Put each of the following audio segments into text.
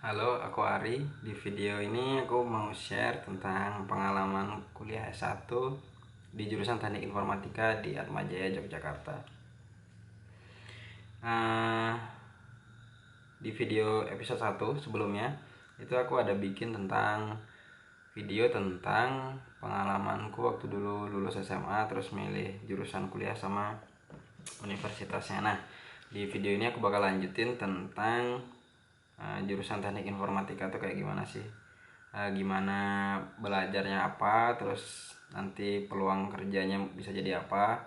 Halo, aku Ari. Di video ini aku mau share tentang pengalaman kuliah S1 di jurusan Teknik Informatika di Atmajaya, Yogyakarta. Di video episode 1 sebelumnya, itu aku ada bikin tentang video tentang pengalamanku waktu dulu lulus SMA terus milih jurusan kuliah sama universitasnya. Nah, di video ini aku bakal lanjutin tentang jurusan Teknik Informatika tuh kayak gimana sih, gimana belajarnya apa, terus nanti peluang kerjanya bisa jadi apa,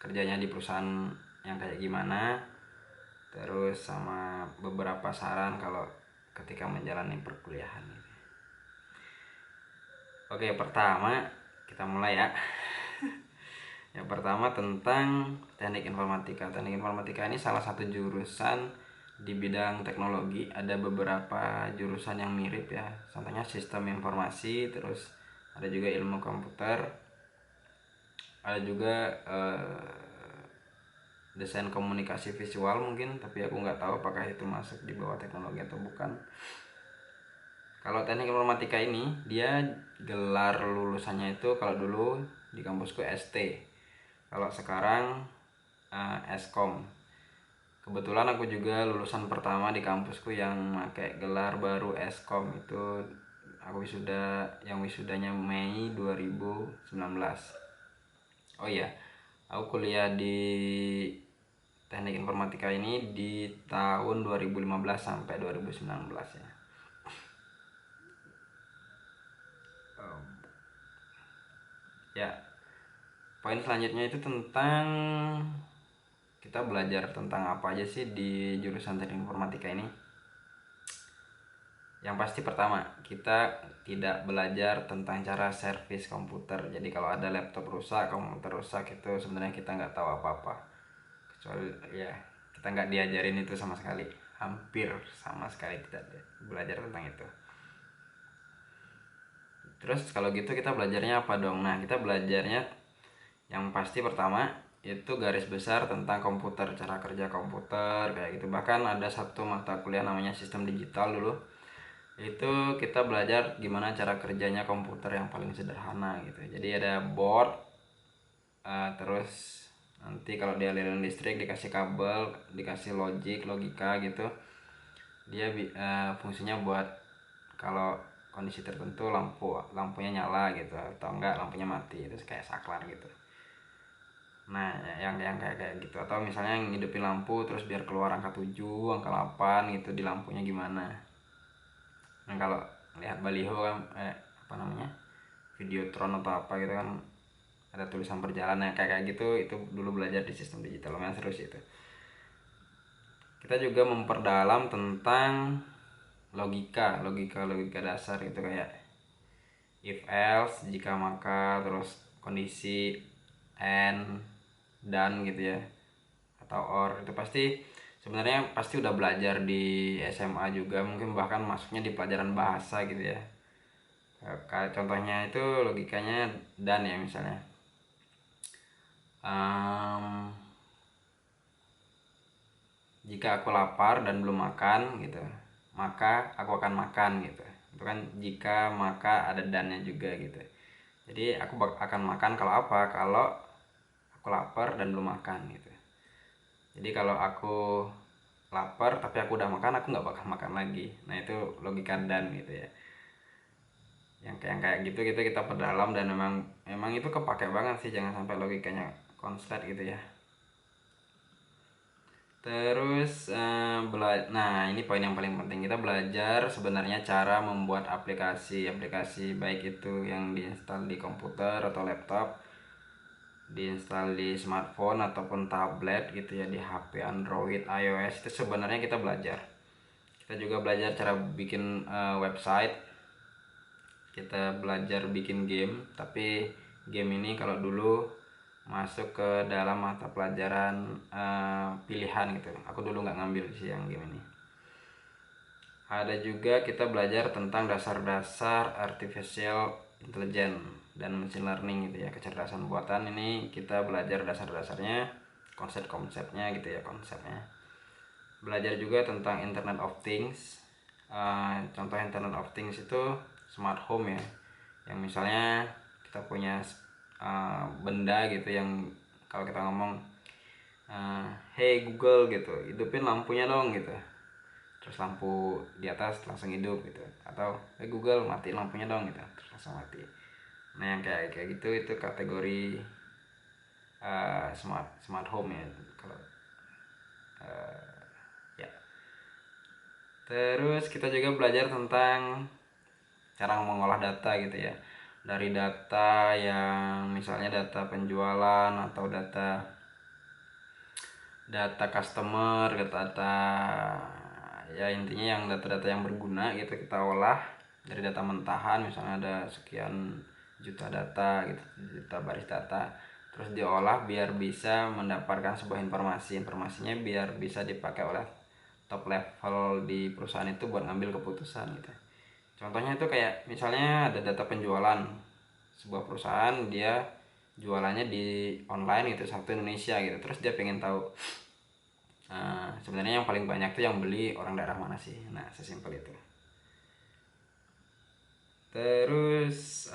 kerjanya di perusahaan yang kayak gimana, terus sama beberapa saran kalau ketika menjalani perkuliahan. Oke, pertama kita mulai ya. Yang pertama tentang Teknik Informatika. Teknik Informatika ini salah satu jurusan di bidang teknologi. Ada beberapa jurusan yang mirip ya, contohnya sistem informasi, terus ada juga ilmu komputer, ada juga desain komunikasi visual mungkin, tapi aku nggak tahu apakah itu masuk di bawah teknologi atau bukan. Kalau Teknik Informatika ini dia gelar lulusannya itu kalau dulu di kampusku ST, kalau sekarang Eskom. Kebetulan aku juga lulusan pertama di kampusku yang pakai gelar baru Eskom. Itu aku wisudanya Mei 2019. Oh iya, aku kuliah di Teknik Informatika ini di tahun 2015 sampai 2019 ya. Ya, poin selanjutnya itu tentang kita belajar tentang apa aja sih di jurusan Teknik Informatika ini. Yang pasti pertama, kita tidak belajar tentang cara servis komputer. Jadi kalau ada laptop rusak, komputer rusak, itu sebenarnya kita nggak tahu apa-apa. Kecuali ya, kita nggak diajarin itu sama sekali. Hampir sama sekali tidak belajar tentang itu. Terus kalau gitu kita belajarnya apa dong? Nah, kita belajarnya yang pasti pertama itu garis besar tentang komputer, cara kerja komputer kayak gitu. Bahkan ada satu mata kuliah namanya sistem digital dulu. Itu kita belajar gimana cara kerjanya komputer yang paling sederhana gitu. Jadi ada board, terus nanti kalau dia aliran listrik dikasih kabel, dikasih logika gitu. Dia fungsinya buat kalau kondisi tertentu lampunya nyala gitu, atau enggak lampunya mati, itu kayak saklar gitu. Nah, yang kayak gitu, atau misalnya ngidupin lampu terus biar keluar angka 7, angka 8 gitu di lampunya gimana. Nah, kalau lihat baliho kan apa namanya? Videotron atau apa gitu kan, ada tulisan perjalanan kayak gitu, itu dulu belajar di sistem digital, lumayan seru sih itu. Kita juga memperdalam tentang logika dasar gitu, kayak if else, jika maka, terus kondisi and dan gitu ya, atau or. Itu sebenarnya pasti udah belajar di SMA juga, mungkin bahkan masuknya di pelajaran bahasa gitu ya. Kayak contohnya itu logikanya dan ya, misalnya jika aku lapar dan belum makan gitu, maka aku akan makan gitu. Itu kan jika maka ada dannya juga gitu. Jadi aku akan makan kalau apa? Kalau aku lapar dan belum makan gitu. Jadi kalau aku lapar tapi aku udah makan, aku nggak bakal makan lagi. Nah, itu logika dan gitu ya. Yang kayak gitu kita perdalam, dan memang itu kepake banget sih, jangan sampai logikanya konslet gitu ya. Terus nah ini poin yang paling penting, kita belajar sebenarnya cara membuat aplikasi baik itu yang diinstal di komputer atau laptop, diinstal di smartphone ataupun tablet gitu ya, di HP Android, iOS. Itu sebenarnya kita belajar. Kita juga belajar cara bikin website. Kita belajar bikin game, tapi game ini kalau dulu masuk ke dalam mata pelajaran pilihan gitu. Aku dulu nggak ngambil sih yang game ini. Ada juga kita belajar tentang dasar-dasar artificial intelligence dan machine learning gitu ya, kecerdasan buatan. Ini kita belajar dasar-dasarnya, konsep-konsepnya gitu ya, konsepnya. belajar juga tentang Internet of Things. Contoh Internet of Things itu smart home ya, yang misalnya kita punya benda gitu yang kalau kita ngomong hey Google gitu, hidupin lampunya dong gitu, terus lampu di atas langsung hidup gitu, atau hey Google matiin lampunya dong gitu, terus langsung mati. Nah yang kayak gitu itu kategori smart home ya kalau ya. Terus kita juga belajar tentang cara mengolah data gitu ya, dari data yang misalnya data penjualan atau data customer, data ya intinya yang data-data yang berguna gitu kita olah dari data mentahan, misalnya ada sekian juta data gitu, juta baris data, terus diolah biar bisa mendapatkan sebuah informasinya biar bisa dipakai oleh top level di perusahaan itu buat ngambil keputusan gitu. Contohnya itu kayak misalnya ada data penjualan sebuah perusahaan, dia jualannya di online gitu, satu Indonesia gitu, terus dia pengen tahu sebenarnya yang paling banyak tuh yang beli orang daerah mana sih. Nah sesimpel itu. Terus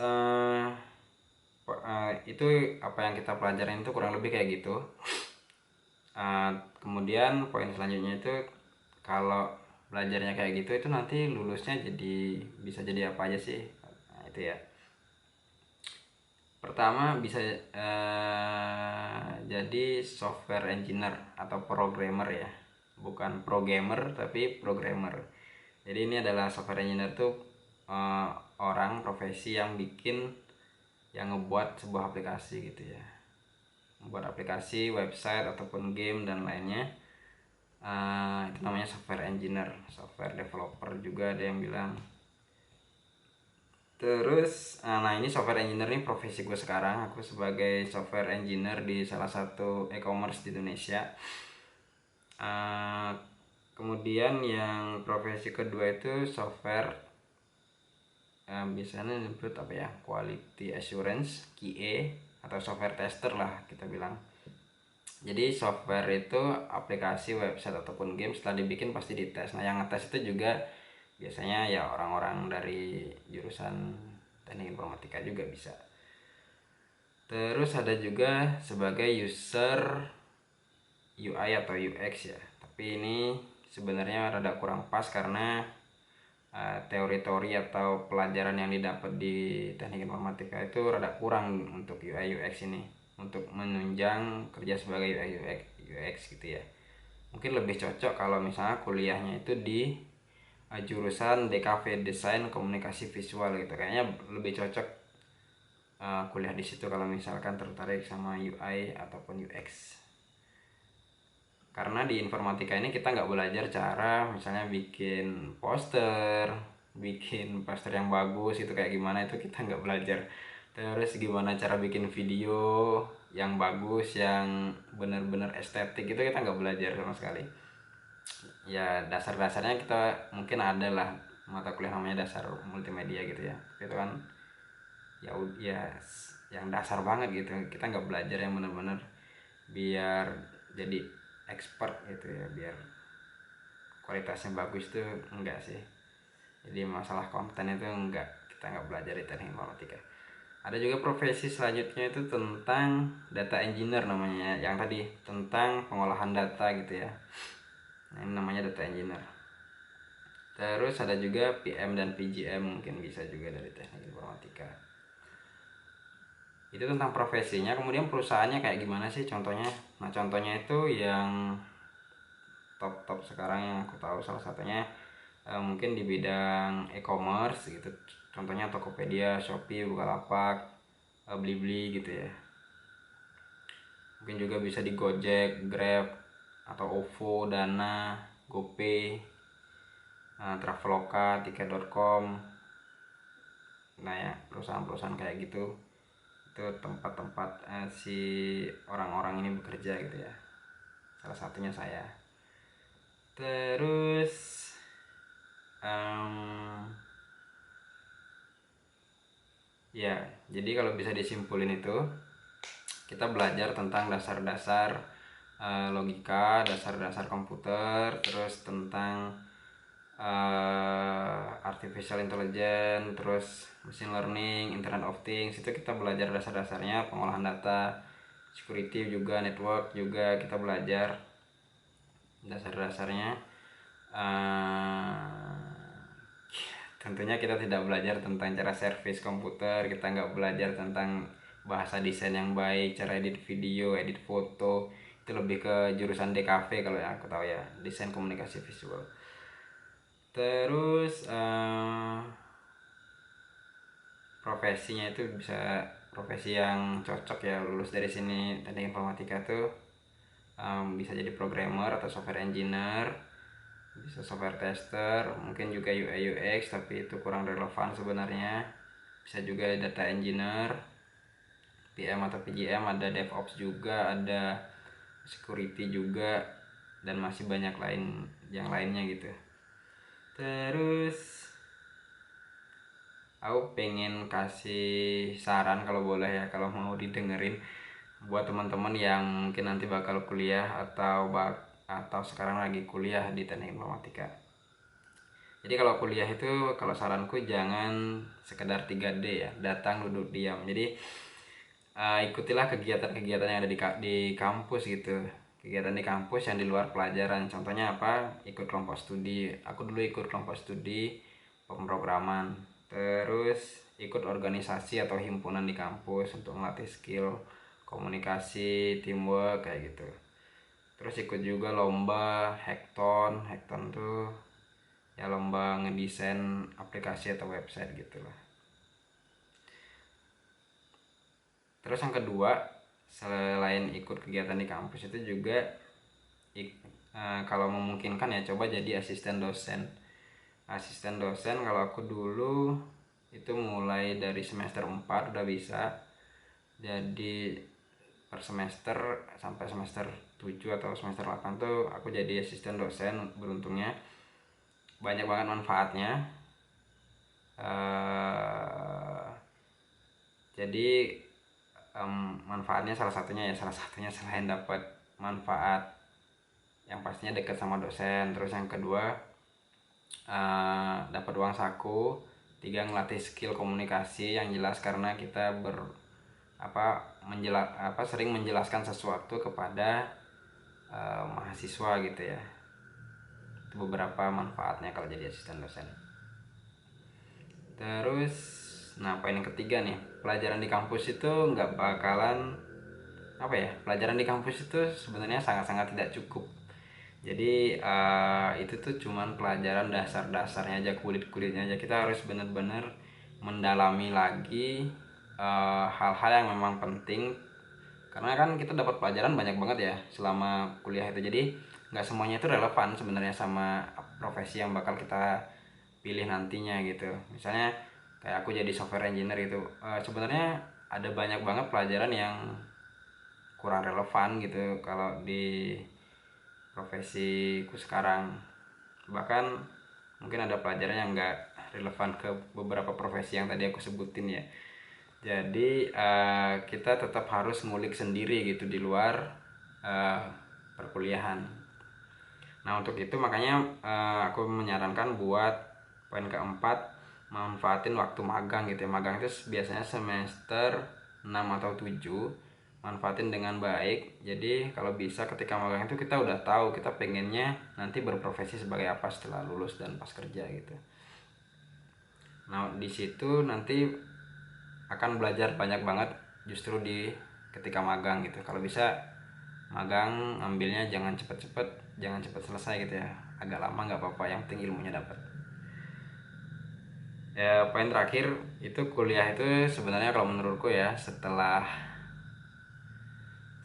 itu apa yang kita pelajarin itu kurang lebih kayak gitu. Kemudian poin selanjutnya itu kalau belajarnya kayak gitu itu nanti lulusnya jadi bisa jadi apa aja sih. Nah, itu ya. Pertama bisa jadi software engineer atau programmer ya, bukan programmer tapi programmer. Jadi ini adalah software engineer tuh orang profesi yang ngebuat sebuah aplikasi gitu ya, membuat aplikasi, website ataupun game dan lainnya. Itu namanya software engineer, software developer juga ada yang bilang. Terus nah ini software engineer ini profesi gue sekarang. Aku sebagai software engineer di salah satu e-commerce di Indonesia. Kemudian yang profesi kedua itu software biasanya disebut apa ya, quality assurance, QA, atau software tester lah kita bilang. Jadi software itu aplikasi, website ataupun game setelah dibikin pasti dites. Nah yang ngetes itu juga biasanya ya orang-orang dari jurusan teknik informatika juga bisa. Terus ada juga sebagai user UI atau UX ya, tapi ini sebenarnya rada kurang pas karena teori-teori atau pelajaran yang didapat di teknik informatika itu rada kurang untuk UI UX ini, untuk menunjang kerja sebagai UI UX gitu ya. Mungkin lebih cocok kalau misalnya kuliahnya itu di jurusan DKV, Desain Komunikasi Visual gitu, kayaknya lebih cocok kuliah di situ kalau misalkan tertarik sama UI ataupun UX. Karena di informatika ini kita nggak belajar cara misalnya bikin poster yang bagus itu kayak gimana, itu kita nggak belajar. Terus gimana cara bikin video yang bagus, yang bener-bener estetik, itu kita nggak belajar sama sekali. Ya dasar-dasarnya kita mungkin ada lah mata kuliah namanya dasar multimedia gitu ya, itu kan ya yang dasar banget gitu, kita nggak belajar yang bener-bener biar jadi expert gitu ya, biar kualitasnya bagus tuh enggak sih. Jadi masalah konten itu enggak, kita nggak belajar di teknik informatika. Ada juga profesi selanjutnya itu tentang data engineer namanya, yang tadi tentang pengolahan data gitu ya. Nah, ini namanya data engineer. Terus ada juga PM dan PGM, mungkin bisa juga dari teknik informatika. Itu tentang profesinya. Kemudian perusahaannya kayak gimana sih contohnya. Nah contohnya itu yang top sekarang yang aku tahu salah satunya mungkin di bidang e-commerce gitu, contohnya Tokopedia, Shopee, Bukalapak, Blibli gitu ya. Mungkin juga bisa di Gojek, Grab, atau OVO, Dana, GoPay, Traveloka, Tiket.com. Nah ya perusahaan-perusahaan kayak gitu, itu tempat-tempat si orang-orang ini bekerja gitu ya, salah satunya saya. Terus ya jadi kalau bisa disimpulin itu kita belajar tentang dasar-dasar logika, dasar-dasar komputer, terus tentang artificial intelligence, terus machine learning, internet of things. Itu kita belajar dasar-dasarnya, pengolahan data, security juga, network juga kita belajar dasar-dasarnya. Tentunya kita tidak belajar tentang cara servis komputer, kita nggak belajar tentang bahasa desain yang baik, cara edit video, edit foto. Itu lebih ke jurusan DKV kalau yang aku tahu ya, desain komunikasi visual. Terus profesinya itu bisa profesi yang cocok ya, lulus dari sini teknik informatika tuh bisa jadi programmer atau software engineer, bisa software tester, mungkin juga UI UX, tapi itu kurang relevan sebenarnya. Bisa juga data engineer, PM atau PGM, ada DevOps juga, ada security juga, dan masih banyak yang lainnya gitu. Terus aku pengen kasih saran kalau boleh ya, kalau mau didengerin, buat teman-teman yang mungkin nanti bakal kuliah atau sekarang lagi kuliah di teknik informatika. Jadi kalau kuliah itu, kalau saranku jangan sekedar 3D ya, datang duduk diam. Jadi ikutilah kegiatan-kegiatan yang ada di kampus gitu, kegiatan di kampus yang di luar pelajaran. Contohnya apa? Ikut kelompok studi. Aku dulu ikut kelompok studi pemrograman, terus ikut organisasi atau himpunan di kampus untuk melatih skill komunikasi, teamwork kayak gitu. Terus ikut juga lomba hackathon tuh ya, lomba ngedesain aplikasi atau website gitu lah. Terus yang kedua, selain ikut kegiatan di kampus itu juga kalau memungkinkan ya coba jadi asisten dosen. Asisten dosen kalau aku dulu itu mulai dari semester 4 udah bisa. Jadi per semester sampai semester 7 atau semester 8 tuh aku jadi asisten dosen. Beruntungnya banyak banget manfaatnya. Jadi manfaatnya salah satunya selain dapat manfaat yang pastinya dekat sama dosen, terus yang kedua dapat uang saku, tiga ngelatih skill komunikasi yang jelas karena kita sering menjelaskan sesuatu kepada mahasiswa gitu ya. Itu beberapa manfaatnya kalau jadi asisten dosen. Terus poin yang ketiga nih, pelajaran di kampus itu nggak bakalan pelajaran di kampus itu sebenarnya sangat-sangat tidak cukup. Jadi itu tuh cuman pelajaran dasar-dasarnya aja, kulit-kulitnya aja. Kita harus benar-benar mendalami lagi hal-hal yang memang penting, karena kan kita dapat pelajaran banyak banget ya selama kuliah itu. Jadi nggak semuanya itu relevan sebenarnya sama profesi yang bakal kita pilih nantinya gitu. Misalnya kayak aku jadi software engineer itu, sebenarnya ada banyak banget pelajaran yang kurang relevan gitu kalau di profesiku sekarang. Bahkan mungkin ada pelajaran yang nggak relevan ke beberapa profesi yang tadi aku sebutin ya. Jadi kita tetap harus ngulik sendiri gitu di luar perkuliahan. Nah untuk itu makanya aku menyarankan buat poin keempat, manfaatin waktu magang gitu ya. Magang itu biasanya semester 6 atau 7, manfaatin dengan baik. Jadi kalau bisa ketika magang itu kita udah tahu kita pengennya nanti berprofesi sebagai apa setelah lulus dan pas kerja gitu. Nah di situ nanti akan belajar banyak banget justru di ketika magang gitu. Kalau bisa magang ambilnya jangan cepet-cepet, jangan cepet selesai gitu ya, agak lama nggak apa-apa, yang penting ilmunya dapat. Ya poin terakhir itu, kuliah itu sebenarnya kalau menurutku ya, setelah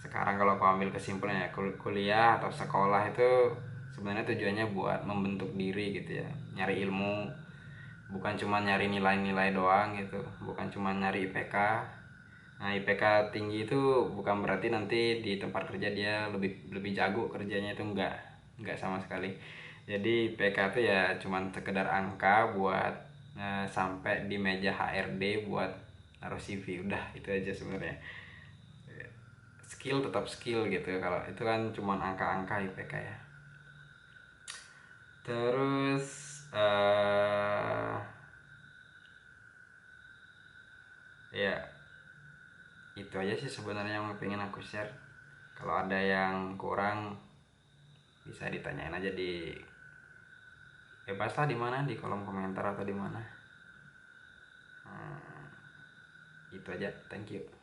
sekarang kalau aku ambil kesimpulannya, kuliah atau sekolah itu sebenarnya tujuannya buat membentuk diri gitu ya, nyari ilmu, bukan cuma nyari nilai-nilai doang gitu, bukan cuma nyari IPK. Nah IPK tinggi itu bukan berarti nanti di tempat kerja dia lebih jago kerjanya, itu enggak sama sekali. Jadi IPK itu ya cuma sekedar angka buat sampai di meja HRD buat naruh CV, udah itu aja sebenarnya. skill tetap skill gitu. Kalau itu kan cuman angka-angka IPK ya. Terus ya itu aja sih sebenarnya yang pengen aku share. Kalau ada yang kurang bisa ditanyain aja di bebas lah, di mana, di kolom komentar atau di mana. Itu aja, thank you.